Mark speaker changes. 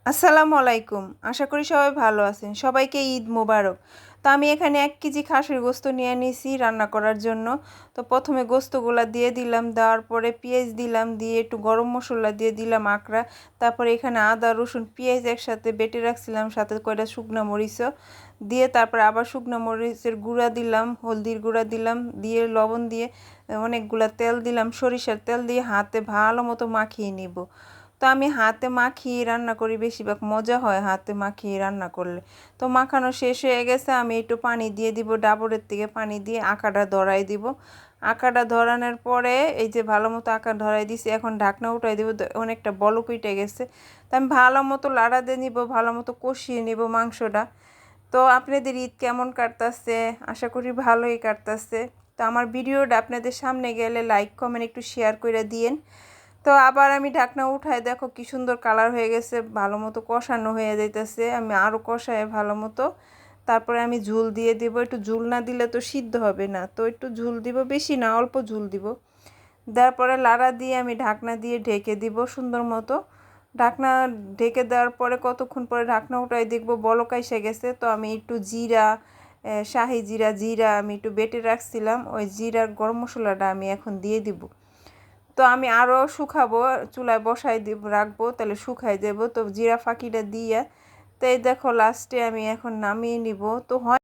Speaker 1: আসসালামু আলাইকুম। আশা করি সবাই ভালো আছেন। সবাইকে ঈদ মোবারক। তো আমি এখানে ১ কেজি খাসির গোস্ত নিয়ে নিয়েছি রান্না করার জন্য। তো প্রথমে গোস্তগুলা দিয়ে দিলাম, দেওয়ার পরে পেঁয়াজ দিলাম, দিয়ে একটু গরম মসলা দিয়ে দিলাম আকড়া। তারপরে এখানে আদা, রসুন, পেঁয়াজ একসাথে বেটে রাখছিলাম, সাথে কয়টা শুকনা মরিচও দিয়ে তারপরে আবার শুকনা মরিচের গুঁড়া দিলাম, হলদির গুঁড়া দিলাম, দিয়ে লবণ দিয়ে অনেকগুলা তেল দিলাম, সরিষার তেল দিয়ে হাতে ভালো মতো মাখিয়ে নিব। তো আমি হাতে মাখিয়ে রান্না করি, বেশিরভাগ মজা হয় হাতে মাখিয়ে রান্না করলে। তো মাখানো শেষ হয়ে গেছে, আমি একটু পানি দিয়ে দিব, ডাবরের থেকে পানি দিয়ে আঁকাটা ধরাই দিব। আঁকাটা ধরানোর পরে এই যে ভালো মতো আঁকা ধরাই দিছি, এখন ঢাকনা উঠাই দিব। অনেকটা বলক উঠে গেছে, তো আমি ভালো মতো লাড়া দিয়ে নিব, ভালো মতো কষিয়ে নিব মাংসটা। তো আপনাদের ঈদ কেমন কাটতেছে? আশা করি ভালোই কাটতেছে। তো আমার ভিডিওটা আপনাদের সামনে গেলে লাইক কমেন্ট একটু শেয়ার করে দিয়েন। তো আবার আমি ঢাকনা উঠায় দেখো কি সুন্দর কালার হয়ে গেছে, ভালো মতো কষানো হয়ে যাইতেছে। আমি আরও কষায় ভালো মতো, তারপরে আমি ঝুল দিয়ে দিব। একটু ঝুল না দিলে তো সিদ্ধ হবে না, তো একটু ঝুল দিব, বেশি না অল্প ঝুল দিব। দেওয়ার পরে লাড়া দিয়ে আমি ঢাকনা দিয়ে ঢেকে দিব সুন্দর মতো। ঢাকনা ঢেকে দেওয়ার পরে কতক্ষণ পরে ঢাকনা উঠাই দেখবো বলক এসে গেছে। তো আমি একটু জিরা, শাহি জিরা আমি একটু বেটে রাখছিলাম, ওই জিরার গরম মশলাটা আমি এখন দিয়ে দিব। তো আমি আরও শুকাবো, চুলায় বসাই দিব, রাখবো, তাহলে শুকাই দেবো। তো জিরা ফাঁকিটা দিয়ে তো এই দেখো লাস্টে আমি এখন নামিয়ে নিব। তো হয়